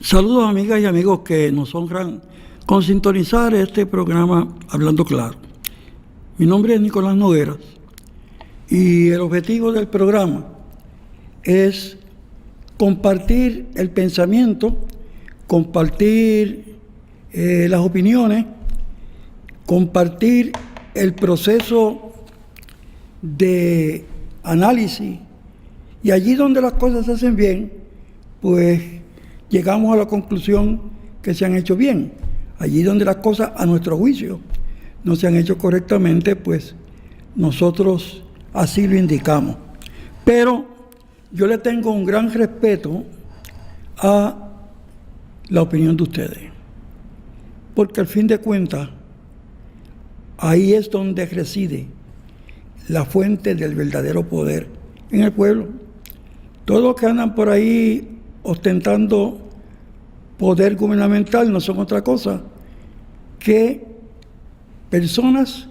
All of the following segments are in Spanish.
Saludos amigas y amigos que nos honran con sintonizar este programa Hablando Claro. Mi nombre es Nicolás Nogueras y el objetivo del programa es compartir el pensamiento, compartir las opiniones, compartir el proceso de análisis y allí donde las cosas se hacen bien, pues llegamos a la conclusión que se han hecho bien. Allí donde las cosas, a nuestro juicio, no se han hecho correctamente, pues nosotros así lo indicamos. Pero yo le tengo un gran respeto a la opinión de ustedes, porque al fin de cuentas, ahí es donde reside la fuente del verdadero poder en el pueblo. Todos los que andan por ahí ostentando poder gubernamental no son otra cosa que personas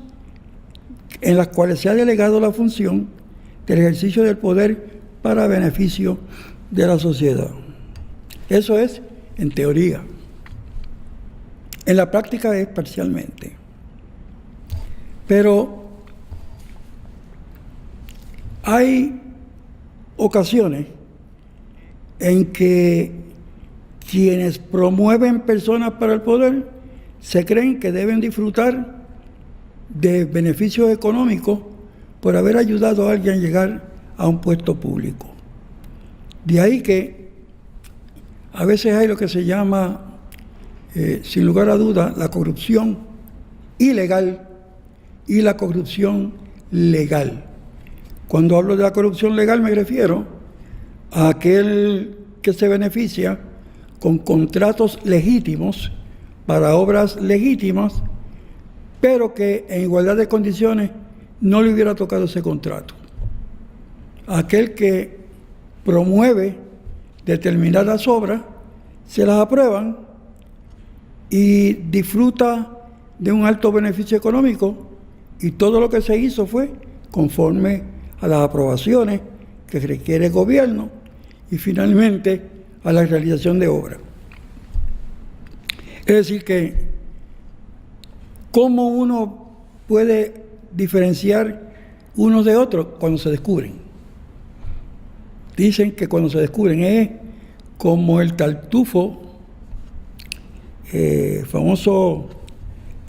en las cuales se ha delegado la función del ejercicio del poder para beneficio de la sociedad. Eso es en teoría. En la práctica es parcialmente. Pero hay ocasiones en que quienes promueven personas para el poder se creen que deben disfrutar de beneficios económicos por haber ayudado a alguien a llegar a un puesto público. De ahí que a veces hay lo que se llama, sin lugar a duda, la corrupción ilegal y la corrupción legal. Cuando hablo de la corrupción legal me refiero a aquel que se beneficia con contratos legítimos para obras legítimas, pero que en igualdad de condiciones no le hubiera tocado ese contrato. Aquel que promueve determinadas obras, se las aprueban y disfruta de un alto beneficio económico, y todo lo que se hizo fue conforme a las aprobaciones que requiere el gobierno y finalmente a la realización de obras. Es decir que, ¿cómo uno puede diferenciar unos de otros cuando se descubren? Dicen que cuando se descubren es como el Tartufo, famoso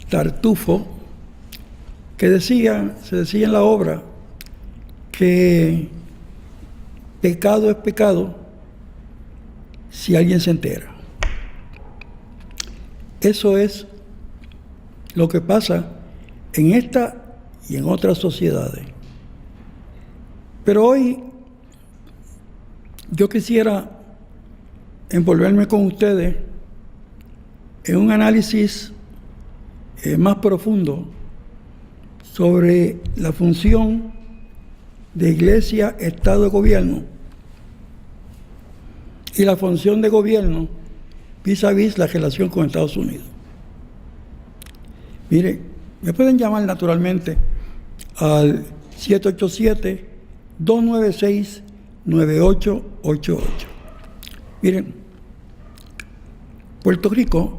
Tartufo, que se decía en la obra que pecado es pecado si alguien se entera. Eso es lo que pasa en esta y en otras sociedades. Pero hoy yo quisiera envolverme con ustedes en un análisis más profundo sobre la función de iglesia, Estado y gobierno y la función de gobierno vis a vis la relación con Estados Unidos. Mire, me pueden llamar naturalmente al 787-296-9888. Miren, Puerto Rico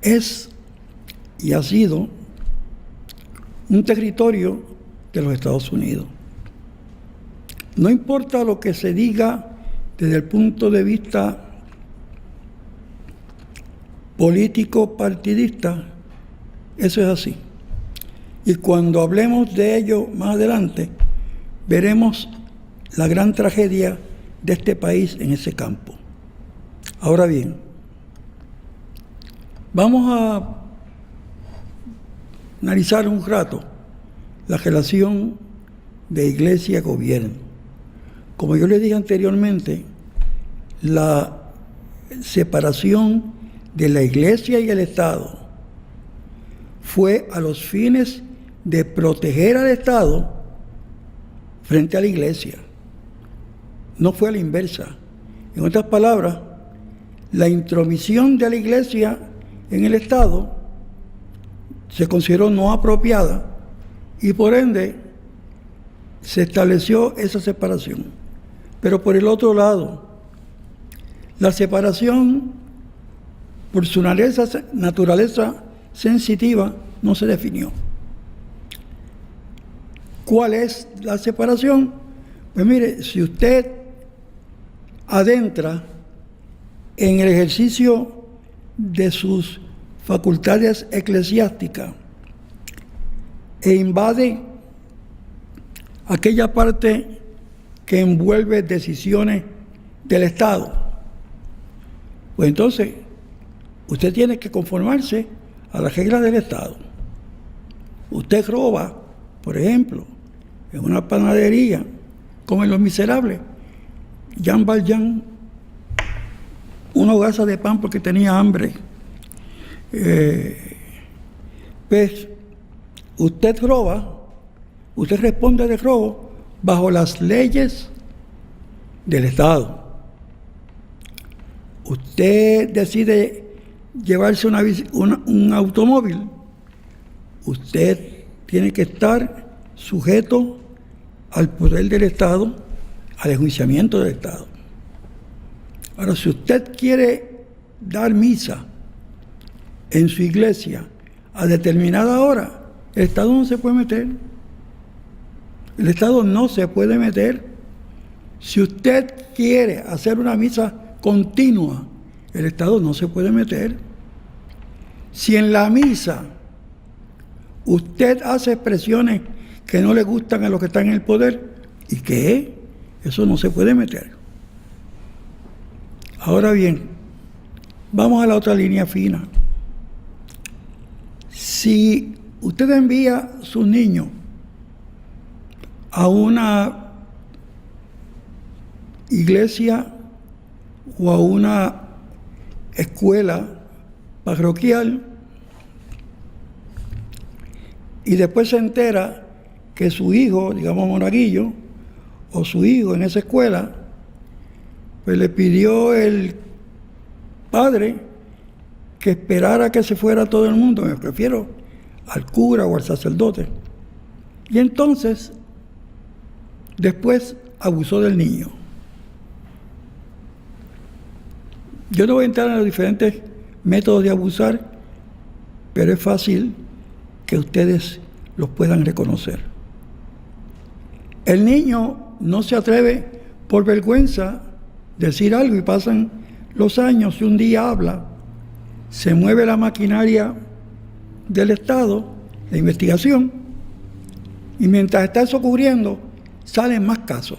es y ha sido un territorio de los Estados Unidos. No importa lo que se diga desde el punto de vista político partidista, eso es así. Y cuando hablemos de ello más adelante, veremos la gran tragedia de este país en ese campo. Ahora bien, vamos a analizar un rato la relación de iglesia-gobierno. Como yo les dije anteriormente, la separación de la iglesia y el Estado fue a los fines de proteger al Estado frente a la iglesia. No fue a la inversa. En otras palabras, la intromisión de la iglesia en el Estado se consideró no apropiada y por ende se estableció esa separación. Pero por el otro lado, La separación, por su naturaleza sensitiva, no se definió. ¿Cuál es la separación? Pues mire, si usted adentra en el ejercicio de sus facultades eclesiásticas e invade aquella parte que envuelve decisiones del Estado, pues entonces usted tiene que conformarse a las reglas del Estado. Usted roba, por ejemplo, en una panadería, como en Los Miserables, Jean Valjean, una hogaza de pan porque tenía hambre. Pues usted roba, usted responde de robo bajo las leyes del Estado. Usted decide llevarse un automóvil, usted tiene que estar sujeto al poder del Estado, al enjuiciamiento del Estado. Ahora, si usted quiere dar misa en su iglesia a determinada hora, el Estado no se puede meter. El Estado no se puede meter. Si usted quiere hacer una misa continua, el Estado no se puede meter. Si en la misa usted hace expresiones que no le gustan a los que están en el poder, ¿y qué? Eso no se puede meter. Ahora bien, vamos a la otra línea fina. Si usted envía a sus niños a una iglesia o a una escuela parroquial y después se entera que su hijo, digamos monaguillo, o su hijo en esa escuela, pues le pidió el padre que esperara que se fuera todo el mundo, me refiero al cura o al sacerdote, y entonces después abusó del niño. Yo no voy a entrar en los diferentes métodos de abusar, pero es fácil que ustedes los puedan reconocer. El niño no se atreve por vergüenza decir algo y pasan los años y un día habla, se mueve la maquinaria del Estado, la investigación, y mientras está eso ocurriendo, salen más casos.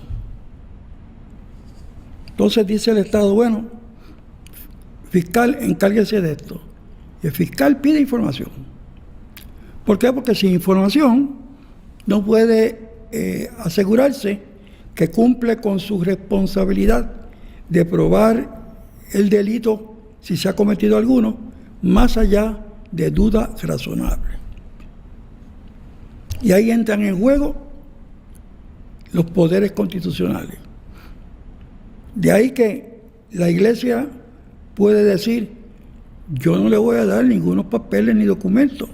Entonces dice el Estado, bueno, fiscal, encárguese de esto. Y el fiscal pide información. ¿Por qué? Porque sin información no puede asegurarse que cumple con su responsabilidad de probar el delito, si se ha cometido alguno, más allá de duda razonable. Y ahí entran en juego los poderes constitucionales. De ahí que la Iglesia puede decir, yo no le voy a dar ningunos papeles ni documentos,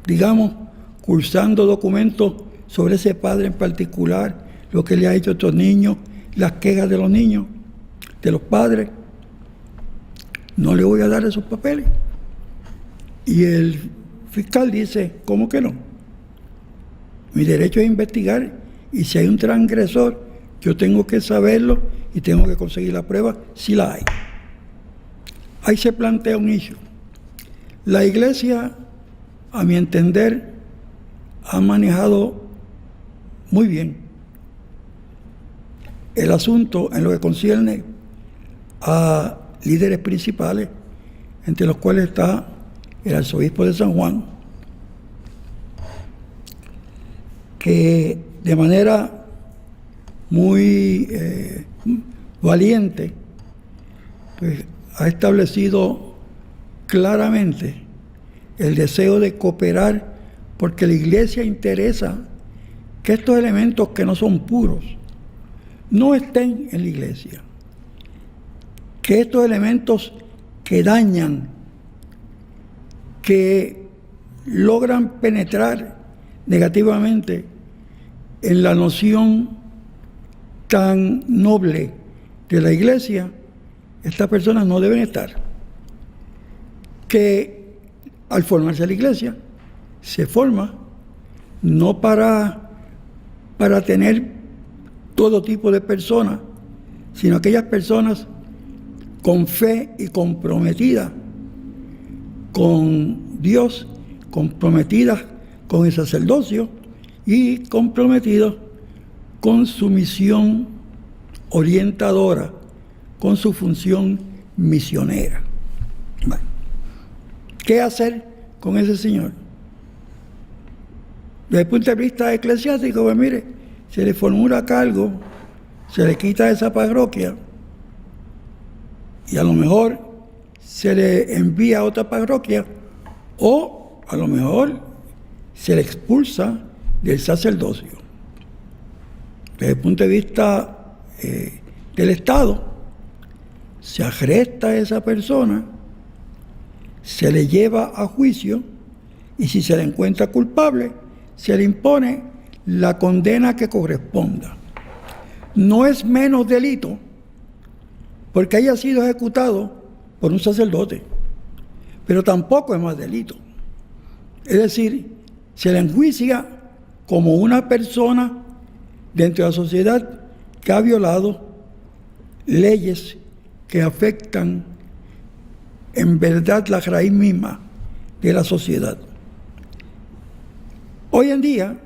digamos, cursando documentos sobre ese padre en particular, lo que le ha hecho a estos niños, las quejas de los niños, de los padres. No le voy a dar esos papeles. Y el fiscal dice, ¿cómo que no? Mi derecho es investigar, y si hay un transgresor, yo tengo que saberlo y tengo que conseguir la prueba si la hay. Ahí se plantea un issue. La Iglesia, a mi entender, ha manejado muy bien el asunto en lo que concierne a líderes principales, entre los cuales está el arzobispo de San Juan, que de manera muy valiente pues, ha establecido claramente el deseo de cooperar, porque la Iglesia interesa que estos elementos que no son puros no estén en la Iglesia, que estos elementos que dañan, que logran penetrar negativamente en la noción tan noble de la Iglesia, estas personas no deben estar. Que al formarse la iglesia, se forma no para tener todo tipo de personas, sino aquellas personas con fe y comprometidas con Dios, comprometidas con el sacerdocio y comprometidos con su misión orientadora, con su función misionera. Bueno, ¿qué hacer con ese señor? Desde el punto de vista eclesiástico, pues mire, se le formula cargo, se le quita esa parroquia y a lo mejor se le envía a otra parroquia o a lo mejor se le expulsa del sacerdocio. Desde el punto de vista del Estado, se arresta a esa persona, se le lleva a juicio y si se le encuentra culpable, se le impone la condena que corresponda. No es menos delito porque haya sido ejecutado por un sacerdote, pero tampoco es más delito. Es decir, se le enjuicia como una persona dentro de la sociedad que ha violado leyes que afectan en verdad la raíz misma de la sociedad. Hoy en día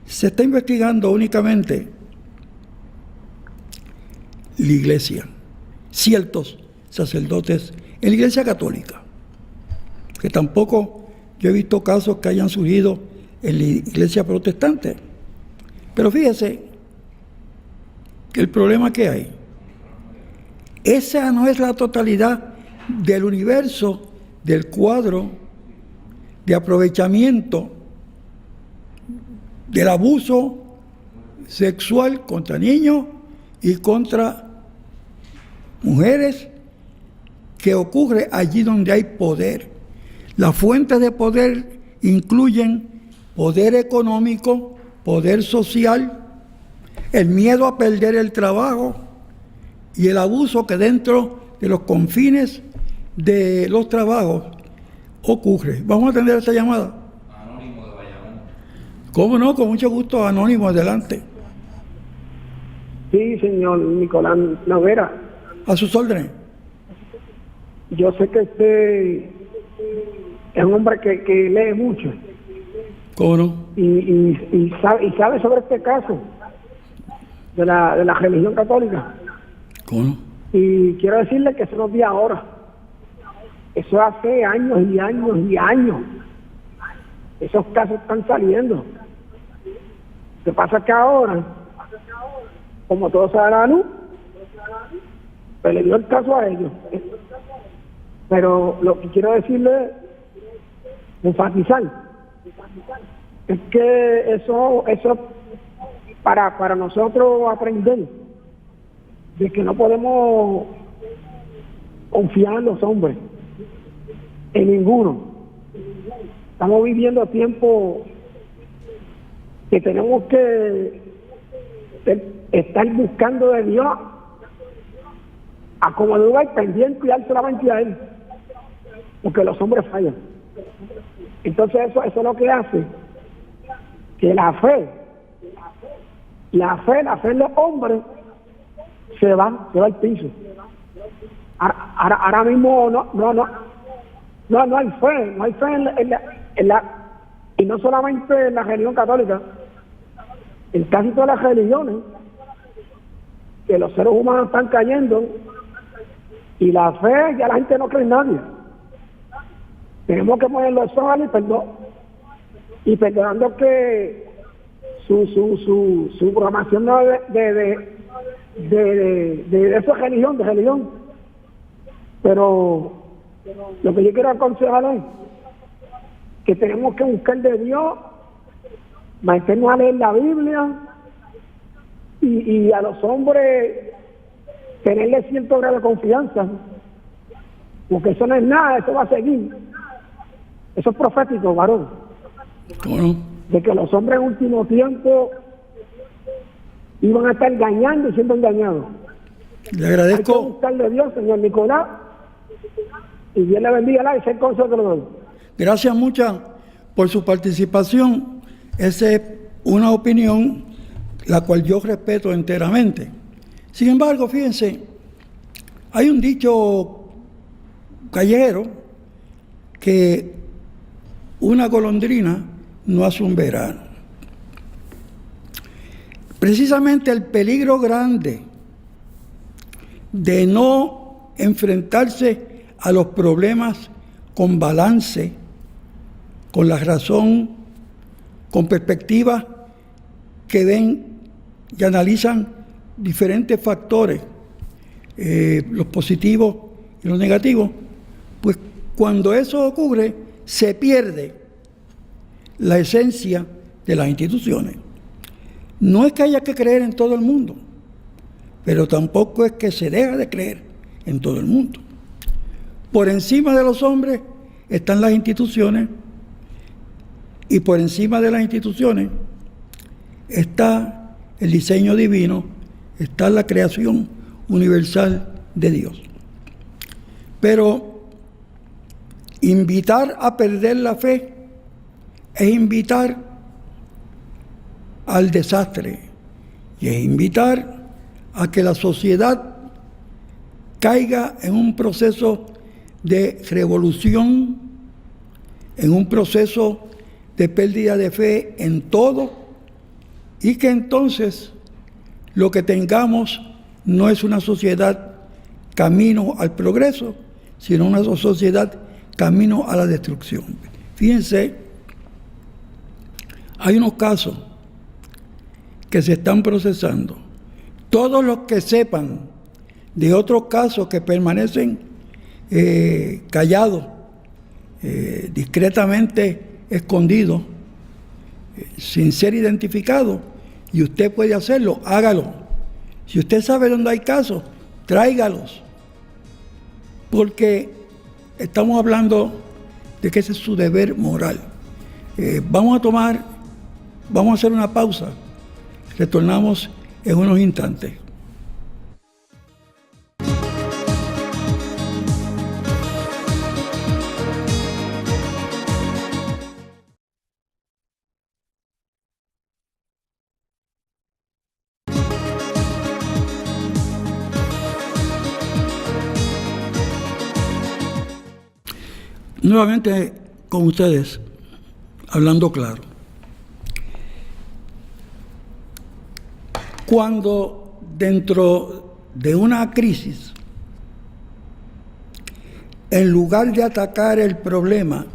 se está investigando únicamente la iglesia, ciertos sacerdotes en la iglesia católica, que tampoco yo he visto casos que hayan surgido en la iglesia protestante. Pero fíjese que el problema que hay, esa no es la totalidad del universo del cuadro de aprovechamiento del abuso sexual contra niños y contra mujeres que ocurre allí donde hay poder. Las fuentes de poder incluyen poder económico, poder social, el miedo a perder el trabajo y el abuso que dentro de los confines de los trabajos ocurre. Vamos a atender esta llamada. Anónimo de Bayamón. ¿Cómo no? Con mucho gusto, Anónimo, adelante. Sí, señor Nicolás Noguera. A sus órdenes. Yo sé que usted es un hombre que lee mucho ¿Cómo no? y sabe sobre este caso de la religión católica. ¿Cómo no? Y quiero decirle que eso no es de ahora. Eso hace años y años y años. Esos casos están saliendo. Lo que pasa es que ahora, como todo se da a la luz, pues le dio el caso a ellos. Pero lo que quiero decirle, enfatizar, es que eso para nosotros aprender de que no podemos confiar en los hombres, en ninguno. Estamos viviendo tiempos que tenemos que estar buscando de Dios a como lugar pendiente y dar solamente a Él, porque los hombres fallan. Entonces eso es lo que hace que la fe de los hombres se va al piso. Ahora mismo no hay fe en la y no solamente en la religión católica, en casi todas las religiones, que los seres humanos están cayendo y la fe ya la gente no cree en nadie. Tenemos que poner los ojos y perdonando que su programación de esa religión, pero lo que yo quiero aconsejar es que tenemos que buscar de Dios, mantenernos a leer la Biblia y a los hombres tenerle cierto grado de confianza, porque eso no es nada, eso va a seguir. Eso es profético, varón. ¿Cómo no? De que los hombres en último tiempo iban a estar engañando y siendo engañados. Le Hay que agradezco. buscarle a Dios, señor Nicolás, y Dios le bendiga y ser con nosotros. Gracias muchas por su participación. Esa es una opinión la cual yo respeto enteramente. Sin embargo, fíjense, hay un dicho callejero que una golondrina no hace un verano. Precisamente el peligro grande de no enfrentarse a los problemas con balance, con la razón, con perspectivas que ven y analizan diferentes factores, los positivos y los negativos, pues cuando eso ocurre se pierde la esencia de las instituciones. No es que haya que creer en todo el mundo, pero tampoco es que se deja de creer en todo el mundo. Por encima de los hombres están las instituciones y por encima de las instituciones está el diseño divino, está la creación universal de Dios. Pero invitar a perder la fe es invitar al desastre y es invitar a que la sociedad caiga en un proceso de revolución, en un proceso de pérdida de fe en todo, y que entonces lo que tengamos no es una sociedad camino al progreso, sino una sociedad camino a la destrucción. Fíjense, hay unos casos que se están procesando. Todos los que sepan de otros casos que permanecen callados, discretamente escondidos, sin ser identificados, y usted puede hacerlo, hágalo. Si usted sabe dónde hay casos, tráigalos. Porque estamos hablando de que ese es su deber moral. Vamos a hacer una pausa. Retornamos en unos instantes. Nuevamente con ustedes, hablando claro. Cuando dentro de una crisis, en lugar de atacar el problema,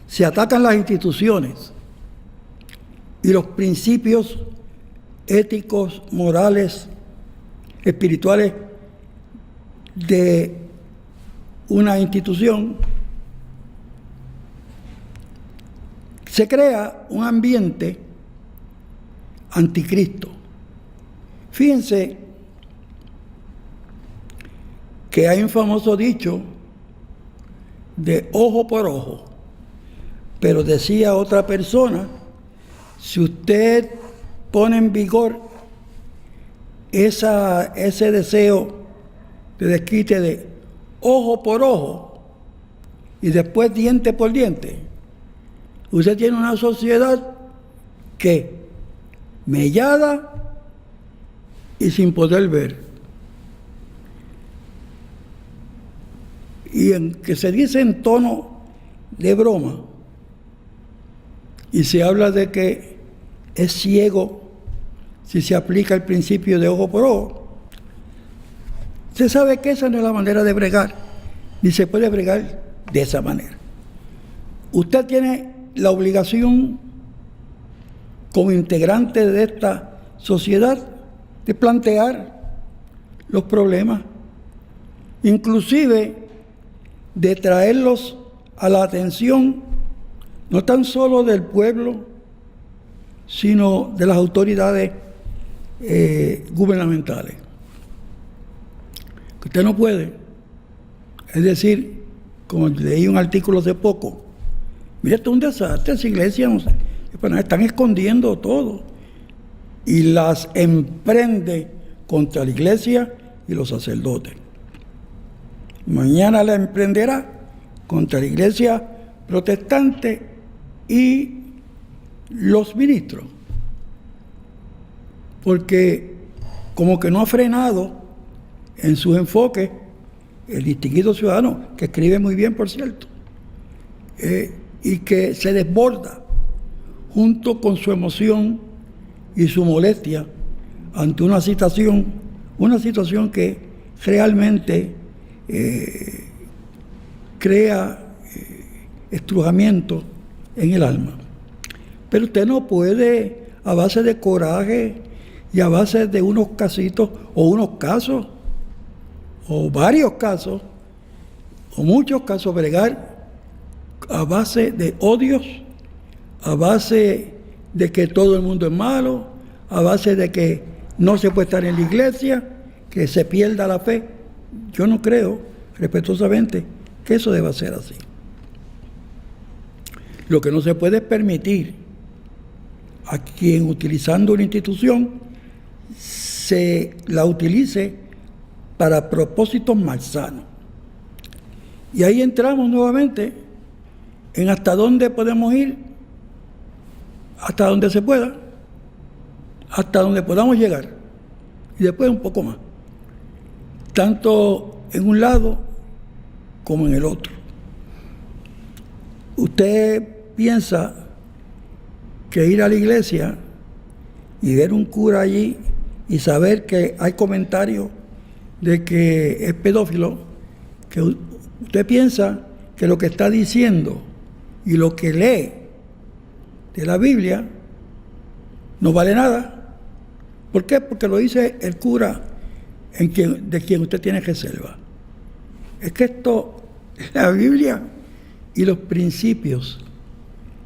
se atacan las instituciones y los principios éticos, morales, espirituales de una institución, se crea un ambiente anticristo. Fíjense que hay un famoso dicho de ojo por ojo, pero decía otra persona, si usted pone en vigor ese deseo de desquite de ojo por ojo y después diente por diente, usted tiene una sociedad que mellada y sin poder ver. Y en que se dice en tono de broma y se habla de que es ciego si se aplica el principio de ojo por ojo, se sabe que esa no es la manera de bregar, ni se puede bregar de esa manera. Usted tiene la obligación como integrante de esta sociedad de plantear los problemas, inclusive de traerlos a la atención no tan solo del pueblo, sino de las autoridades gubernamentales. Que usted no puede, es decir, como leí un artículo hace poco, mira, esto es un desastre, esa iglesia no sé, están escondiendo todo y las emprende contra la iglesia y los sacerdotes. Mañana la emprenderá contra la iglesia protestante y los ministros, porque como que no ha frenado en sus enfoques el distinguido ciudadano, que escribe muy bien, por cierto, y que se desborda junto con su emoción y su molestia ante una situación que realmente crea estrujamiento en el alma. Pero usted no puede, a base de coraje y a base de unos casitos o unos casos o varios casos o muchos casos, bregar a base de odios, a base de que todo el mundo es malo, a base de que no se puede estar en la iglesia, que se pierda la fe. Yo no creo, respetuosamente, que eso deba ser así. Lo que no se puede es permitir a quien, utilizando una institución, se la utilice para propósitos malsanos. Y ahí entramos nuevamente en hasta dónde podemos ir, hasta donde se pueda, hasta donde podamos llegar, y después un poco más, tanto en un lado como en el otro. Usted piensa que ir a la iglesia y ver un cura allí y saber que hay comentarios de que es pedófilo, que usted piensa que lo que está diciendo y lo que lee de la Biblia no vale nada. ¿Por qué? Porque lo dice el cura de quien usted tiene reserva. Es que esto, la Biblia y los principios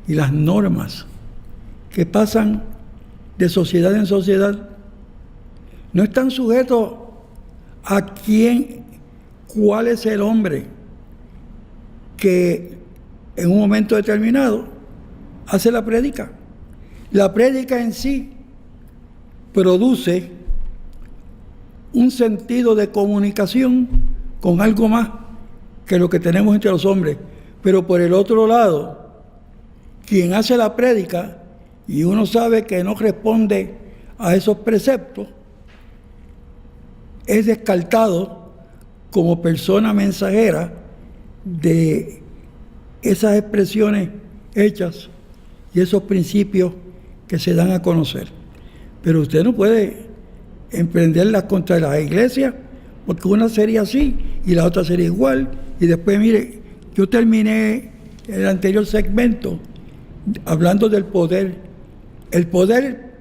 y las normas que pasan de sociedad en sociedad no están sujetos a cuál es el hombre que en un momento determinado hace la prédica. La prédica en sí produce un sentido de comunicación con algo más que lo que tenemos entre los hombres. Pero por el otro lado, quien hace la prédica y uno sabe que no responde a esos preceptos, es descartado como persona mensajera de esas expresiones hechas y esos principios que se dan a conocer. Pero usted no puede emprenderlas contra la iglesia, porque una sería así y la otra sería igual. Y después, mire, yo terminé el anterior segmento hablando del poder, el poder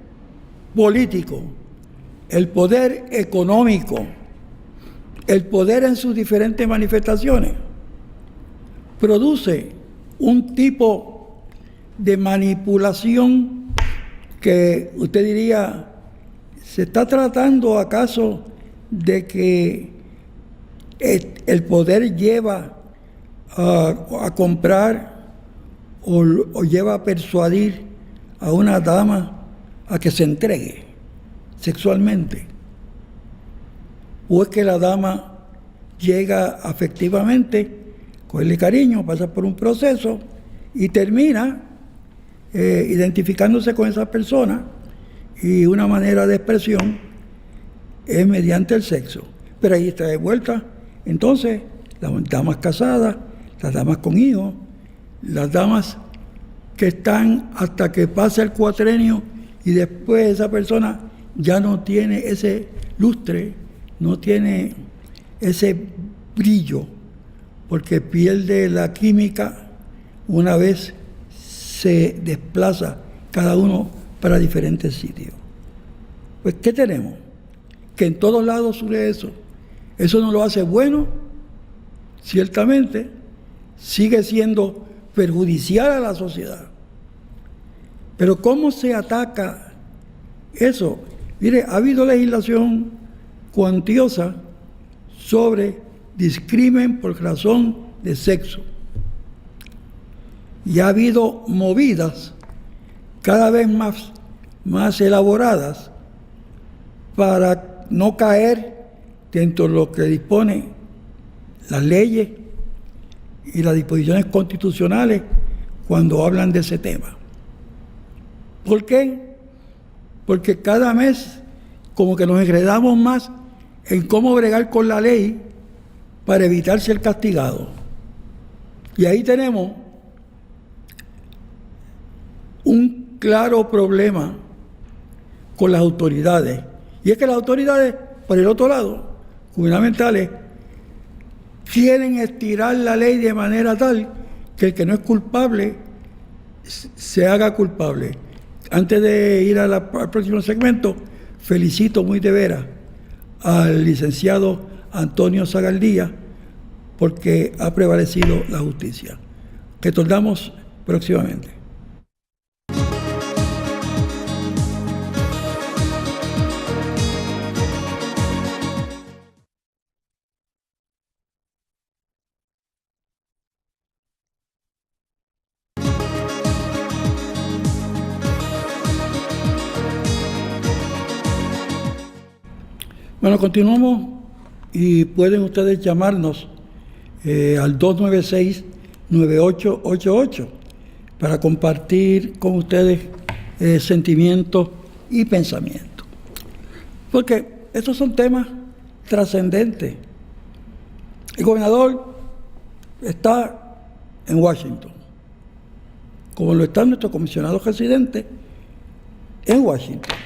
político, el poder económico, el poder en sus diferentes manifestaciones, produce un tipo de manipulación que usted diría, ¿se está tratando acaso de que el poder lleva a comprar o lleva a persuadir a una dama a que se entregue sexualmente? ¿O es que la dama llega afectivamente, cogerle cariño, pasa por un proceso y termina identificándose con esa persona, y una manera de expresión es mediante el sexo? Pero ahí está de vuelta entonces las damas casadas, las damas con hijos, las damas que están hasta que pasa el cuatrenio y después esa persona ya no tiene ese lustre, no tiene ese brillo, porque pierde la química una vez se desplaza cada uno para diferentes sitios. Pues, ¿qué tenemos? Que en todos lados surge eso. Eso no lo hace bueno, ciertamente, sigue siendo perjudicial a la sociedad. Pero ¿cómo se ataca eso? Mire, ha habido legislación cuantiosa sobre discrimen por razón de sexo. Y ha habido movidas cada vez más elaboradas para no caer dentro de lo que dispone las leyes y las disposiciones constitucionales cuando hablan de ese tema. ¿Por qué? Porque cada mes como que nos enredamos más en cómo bregar con la ley para evitar ser castigados. Y ahí tenemos un claro problema con las autoridades. Y es que las autoridades, por el otro lado, gubernamentales, quieren estirar la ley de manera tal que el que no es culpable se haga culpable. Antes de ir al próximo segmento, felicito muy de veras al licenciado Antonio Zagaldía porque ha prevalecido la justicia. Retornamos próximamente. Bueno, continuamos y pueden ustedes llamarnos al 296-9888 para compartir con ustedes sentimientos y pensamientos. Porque estos son temas trascendentes. El gobernador está en Washington, como lo está nuestro comisionado residente en Washington.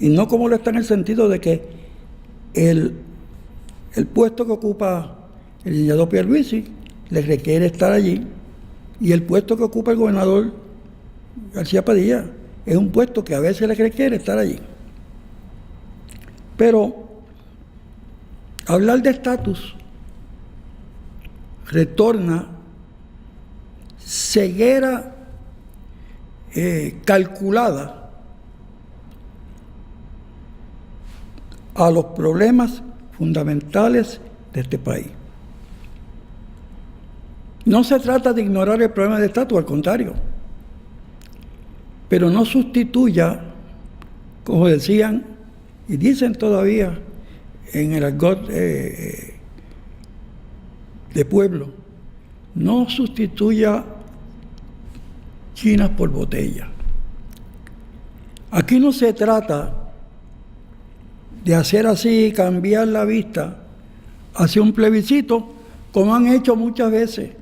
Y no como lo está en el sentido de que el puesto que ocupa el licenciado Pierluisi le requiere estar allí, y el puesto que ocupa el gobernador García Padilla es un puesto que a veces le requiere estar allí. Pero hablar de estatus retorna ceguera calculada a los problemas fundamentales de este país. No se trata de ignorar el problema de estatus, al contrario, pero no sustituya, como decían y dicen todavía en el argot de pueblo, no sustituya chinas por botella. Aquí no se trata de hacer así, cambiar la vista hacia un plebiscito, como han hecho muchas veces.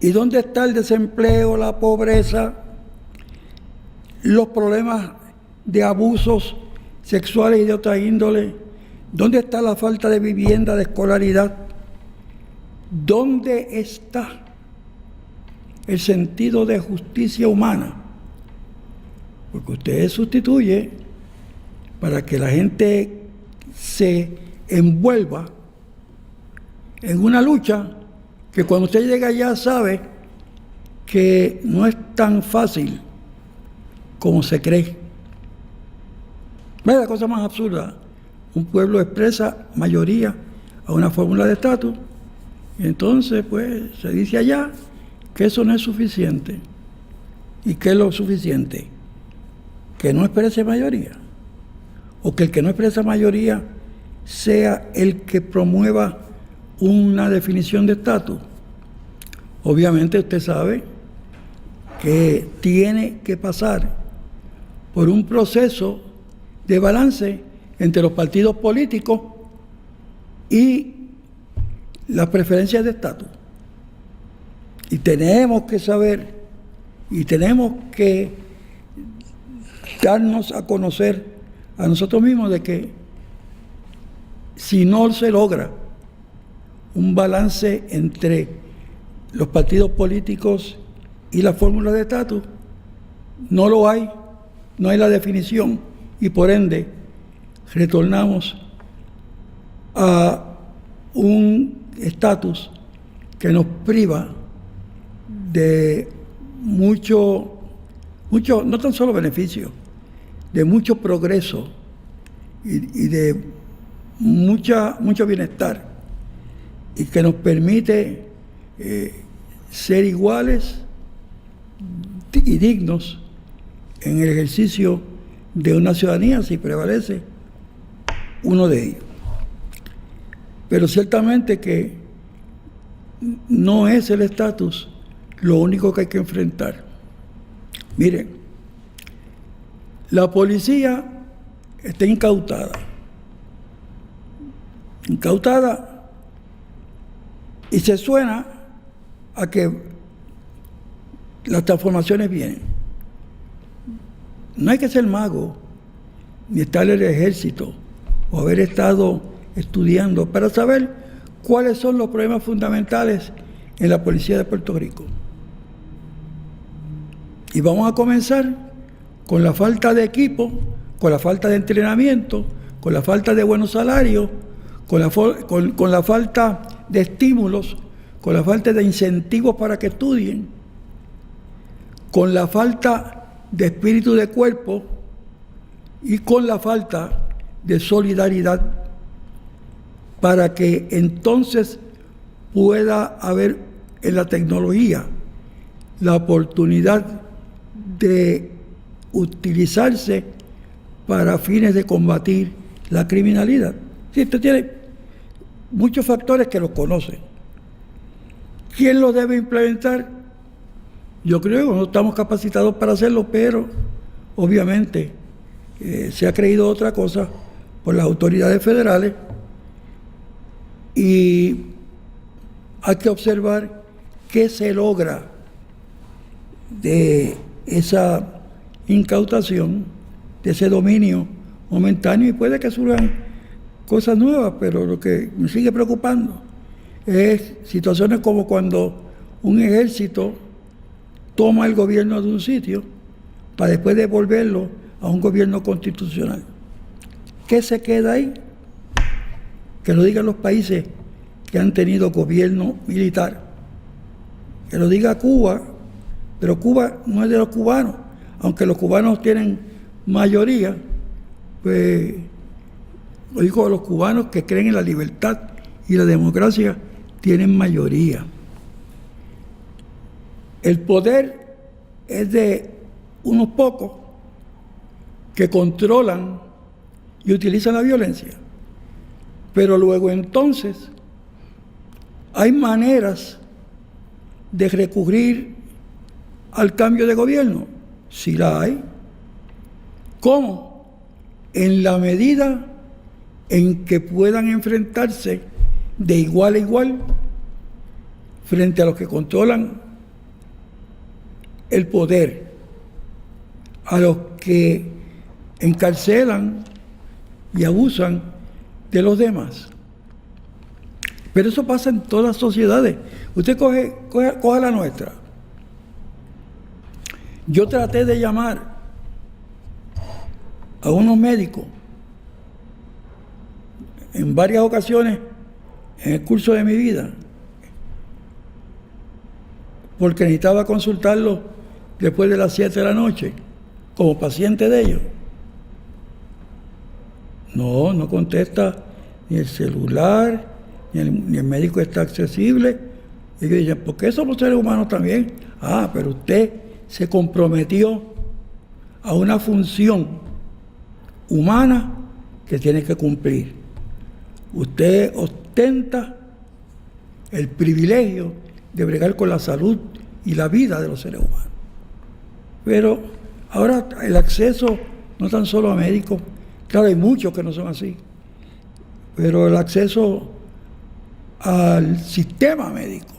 ¿Y dónde está el desempleo, la pobreza, los problemas de abusos sexuales y de otra índole? ¿Dónde está la falta de vivienda, de escolaridad? ¿Dónde está el sentido de justicia humana? Porque usted sustituye para que la gente se envuelva en una lucha que cuando usted llega allá sabe que no es tan fácil como se cree. ¿Ves la cosa más absurda? Un pueblo expresa mayoría a una fórmula de estatus y entonces pues se dice allá que eso no es suficiente. ¿Y qué es lo suficiente? Que no exprese mayoría, o que el que no expresa mayoría sea el que promueva una definición de estatus. Obviamente usted sabe que tiene que pasar por un proceso de balance entre los partidos políticos y las preferencias de estatus. Y tenemos que saber y tenemos que darnos a conocer a nosotros mismos de que si no se logra un balance entre los partidos políticos y la fórmula de estatus, no lo hay, no hay la definición y por ende retornamos a un estatus que nos priva de mucho, no tan solo beneficio, de mucho progreso y de mucho bienestar, y que nos permite ser iguales y dignos en el ejercicio de una ciudadanía si prevalece uno de ellos. Pero ciertamente que no es el estatus lo único que hay que enfrentar. Miren, la policía está incautada y se suena a que las transformaciones vienen. No hay que ser mago, ni estar en el ejército, o haber estado estudiando para saber cuáles son los problemas fundamentales en la policía de Puerto Rico. Y vamos a comenzar con la falta de equipo, con la falta de entrenamiento, con la falta de buenos salarios, con la falta de estímulos, con la falta de incentivos para que estudien, con la falta de espíritu de cuerpo y con la falta de solidaridad, para que entonces pueda haber en la tecnología la oportunidad de utilizarse para fines de combatir la criminalidad. Sí, usted tiene muchos factores que los conocen. ¿Quién los debe implementar? Yo creo que no estamos capacitados para hacerlo, pero obviamente se ha creído otra cosa por las autoridades federales y hay que observar qué se logra de esa incautación, de ese dominio momentáneo, y puede que surjan cosas nuevas, pero lo que me sigue preocupando es situaciones como cuando un ejército toma el gobierno de un sitio para después devolverlo a un gobierno constitucional. ¿Qué se queda ahí? Que lo digan los países que han tenido gobierno militar. Que lo diga Cuba, pero Cuba no es de los cubanos. Aunque los cubanos tienen mayoría, pues lo digo a los cubanos que creen en la libertad y la democracia, tienen mayoría. El poder es de unos pocos que controlan y utilizan la violencia. Pero luego entonces hay maneras de recurrir al cambio de gobierno. Sí la hay. ¿Cómo? En la medida en que puedan enfrentarse de igual a igual frente a los que controlan el poder, a los que encarcelan y abusan de los demás. Pero eso pasa en todas las sociedades. Usted coge la nuestra. Yo traté de llamar a unos médicos en varias ocasiones en el curso de mi vida, porque necesitaba consultarlos después de las 7 de la noche, como paciente de ellos. No contesta ni el celular, ni el médico está accesible. Y ellos dicen, ¿por qué somos seres humanos también? Ah, pero usted se comprometió a una función humana que tiene que cumplir. Usted ostenta el privilegio de bregar con la salud y la vida de los seres humanos. Pero ahora el acceso no tan solo a médicos, claro, hay muchos que no son así, pero el acceso al sistema médico,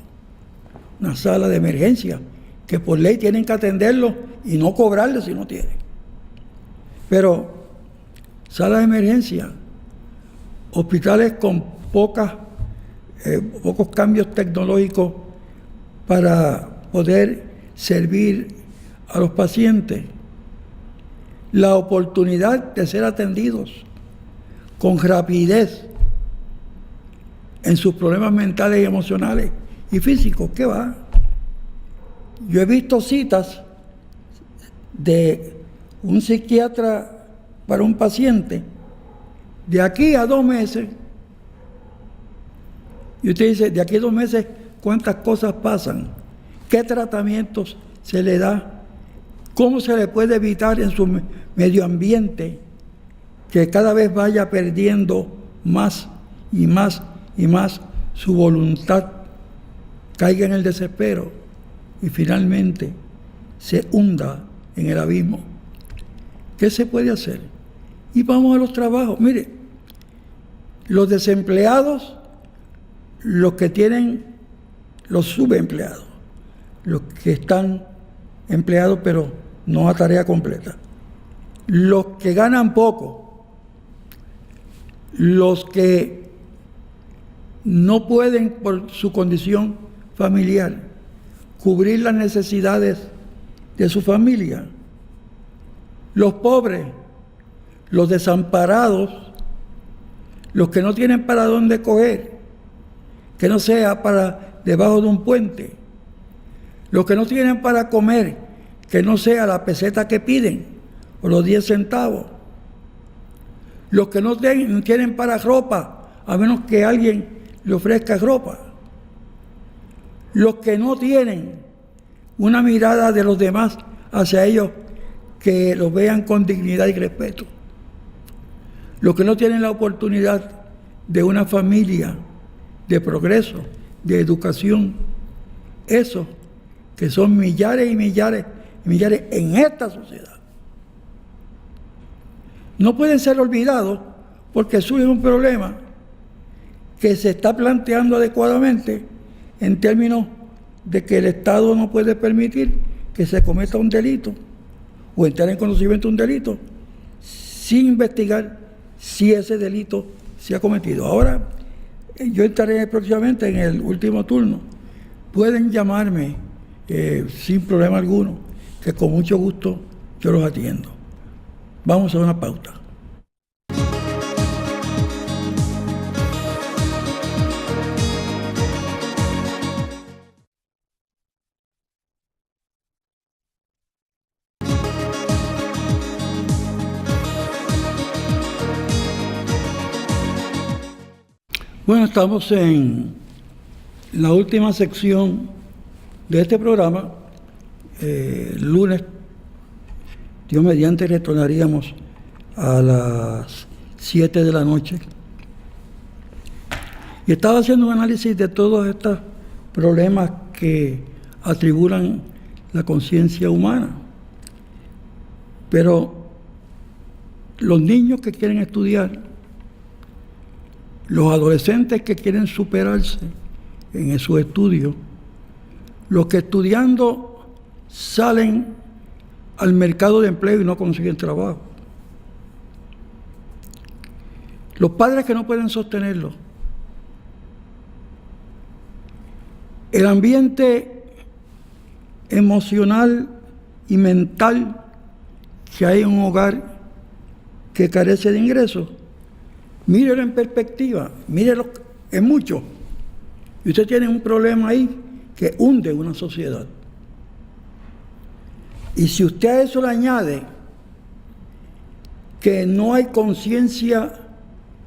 una sala de emergencia, que por ley tienen que atenderlo y no cobrarle si no tienen. Pero salas de emergencia, hospitales con pocos cambios tecnológicos para poder servir a los pacientes, la oportunidad de ser atendidos con rapidez en sus problemas mentales y emocionales y físicos. ¿Qué va? Yo he visto citas de un psiquiatra para un paciente de aquí a 2 meses, y usted dice, de aquí a 2 meses, ¿cuántas cosas pasan? ¿Qué tratamientos se le da? ¿Cómo se le puede evitar en su medio ambiente que cada vez vaya perdiendo más y más y más su voluntad, caiga en el desespero y finalmente se hunda en el abismo. ¿Qué se puede hacer? Y vamos a los trabajos. Mire, los desempleados, los que tienen, los subempleados, los que están empleados pero no a tarea completa, los que ganan poco, los que no pueden por su condición familiar cubrir las necesidades de su familia, los pobres, los desamparados, los que no tienen para dónde coger, que no sea para debajo de un puente, los que no tienen para comer, que no sea la peseta que piden o los 10 centavos, los que no tienen para ropa, a menos que alguien le ofrezca ropa, los que no tienen una mirada de los demás hacia ellos que los vean con dignidad y respeto, los que no tienen la oportunidad de una familia de progreso, de educación, esos que son millares y millares y millares en esta sociedad, no pueden ser olvidados porque surge un problema que se está planteando adecuadamente en términos de que el Estado no puede permitir que se cometa un delito o entrar en conocimiento de un delito sin investigar si ese delito se ha cometido. Ahora, yo estaré próximamente en el último turno. Pueden llamarme sin problema alguno, que con mucho gusto yo los atiendo. Vamos a una pauta. Bueno, estamos en la última sección de este programa. Lunes, Dios mediante, retornaríamos a las 7 de la noche. Y estaba haciendo un análisis de todos estos problemas que atribulan la conciencia humana. Pero los niños que quieren estudiar, los adolescentes que quieren superarse en sus estudios, los que estudiando salen al mercado de empleo y no consiguen trabajo, los padres que no pueden sostenerlo, el ambiente emocional y mental que hay en un hogar que carece de ingresos. Mírelo en perspectiva, mírelo en mucho. Y usted tiene un problema ahí que hunde una sociedad. Y si usted a eso le añade que no hay conciencia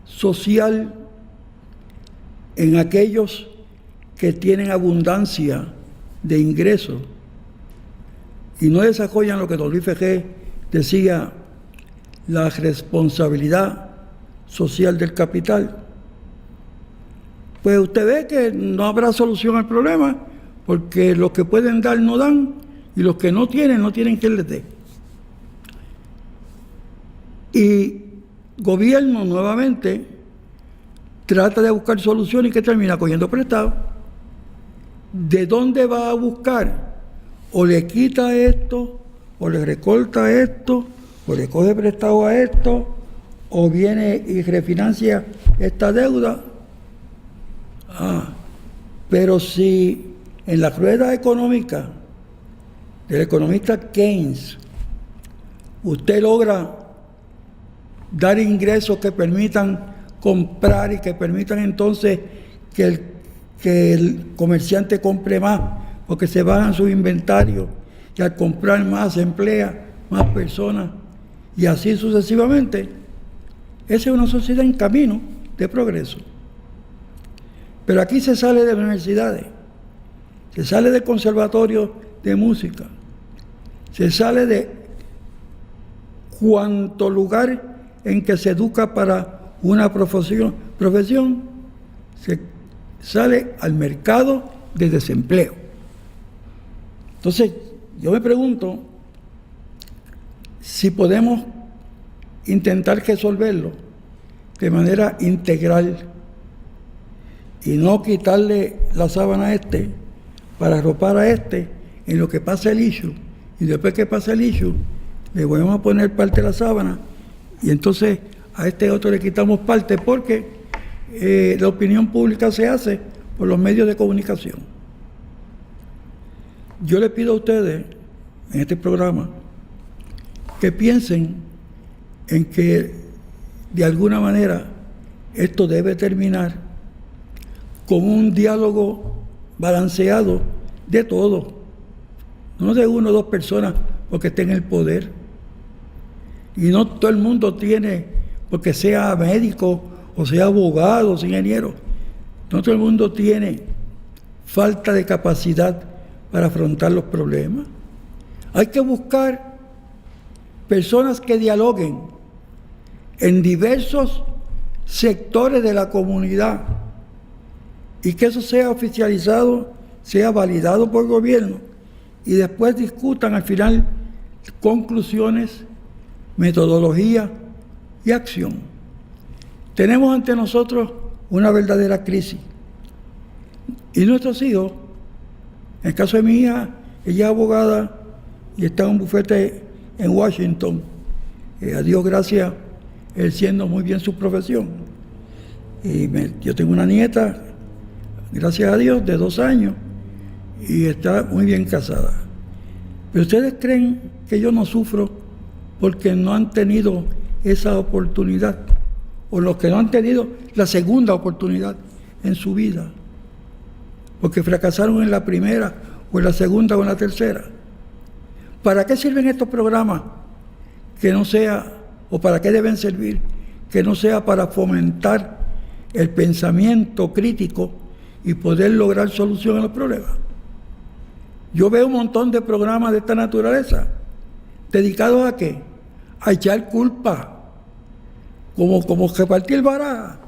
social en aquellos que tienen abundancia de ingresos y no desarrollan lo que don Luis Fejé decía, la responsabilidad social del capital, pues usted ve que no habrá solución al problema, porque los que pueden dar no dan y los que no tienen quien les dé. Y gobierno nuevamente trata de buscar soluciones y que termina cogiendo prestado. ¿De dónde va a buscar? O le quita esto, o le recorta esto, o le coge prestado a esto, o viene y refinancia esta deuda. Pero si en la rueda económica del economista Keynes usted logra dar ingresos que permitan comprar y que permitan entonces que el comerciante compre más, porque se bajan sus inventarios y al comprar más se emplea más personas y así sucesivamente, esa es una sociedad en camino de progreso. Pero aquí se sale de universidades, se sale del conservatorio de música, se sale de cuanto lugar en que se educa para una profesión se sale al mercado de desempleo. Entonces, yo me pregunto si podemos intentar resolverlo de manera integral y no quitarle la sábana a este para arropar a este en lo que pasa el issue, y después que pasa el issue le volvemos a poner parte de la sábana y entonces a este otro le quitamos parte porque la opinión pública se hace por los medios de comunicación. Yo le pido a ustedes en este programa que piensen en que de alguna manera esto debe terminar con un diálogo balanceado de todos, no de una o dos personas porque estén en el poder. Y no todo el mundo tiene, porque sea médico o sea abogado o sea ingeniero, no todo el mundo tiene falta de capacidad para afrontar los problemas. Hay que buscar personas que dialoguen en diversos sectores de la comunidad y que eso sea oficializado, sea validado por el gobierno y después discutan al final conclusiones, metodología y acción. Tenemos ante nosotros una verdadera crisis y nuestros hijos, en el caso de mi hija, ella es abogada y está en un bufete en Washington, a Dios gracias, él siendo muy bien su profesión. Y yo tengo una nieta, gracias a Dios, de 2 años y está muy bien casada. Pero ustedes creen que yo no sufro porque no han tenido esa oportunidad, o los que no han tenido la segunda oportunidad en su vida, porque fracasaron en la primera, o en la segunda, o en la tercera. ¿Para qué sirven estos programas? Que no sea, o para qué deben servir, que no sea para fomentar el pensamiento crítico y poder lograr solución a los problemas. Yo veo un montón de programas de esta naturaleza, dedicados a ¿qué? A echar culpa, como repartir baraja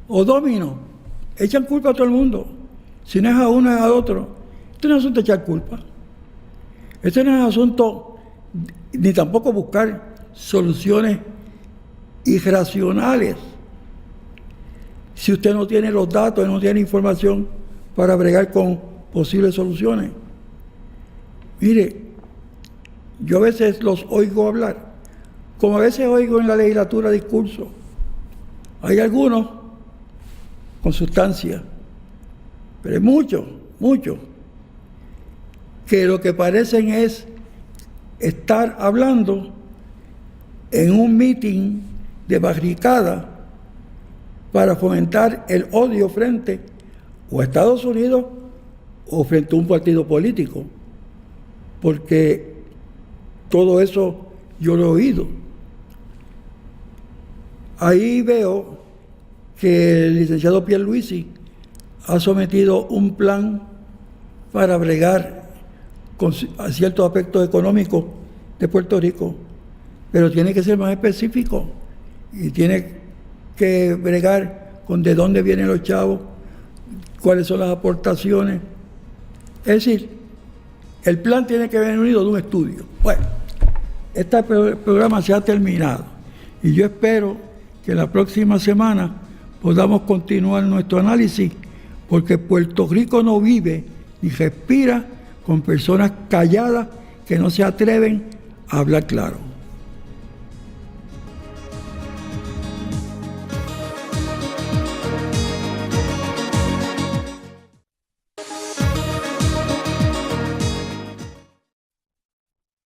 o domino, echan culpa a todo el mundo, si no es a uno es a otro. Esto no es asunto de echar culpa, esto no es asunto ni tampoco buscar soluciones irracionales si usted no tiene los datos, no tiene información para bregar con posibles soluciones. Mire, yo a veces los oigo hablar, como a veces oigo en la legislatura discursos. Hay algunos con sustancia, pero hay muchos, que lo que parecen es estar hablando en un meeting de barricada para fomentar el odio frente o a Estados Unidos o frente a un partido político, porque todo eso yo lo he oído. Ahí veo que el licenciado Pierluisi ha sometido un plan para bregar con ciertos aspectos económicos de Puerto Rico, pero tiene que ser más específico y tiene que bregar con de dónde vienen los chavos, cuáles son las aportaciones. Es decir, el plan tiene que venir unido de un estudio. Bueno, este programa se ha terminado y yo espero que la próxima semana podamos continuar nuestro análisis, porque Puerto Rico no vive ni respira con personas calladas que no se atreven a hablar claro.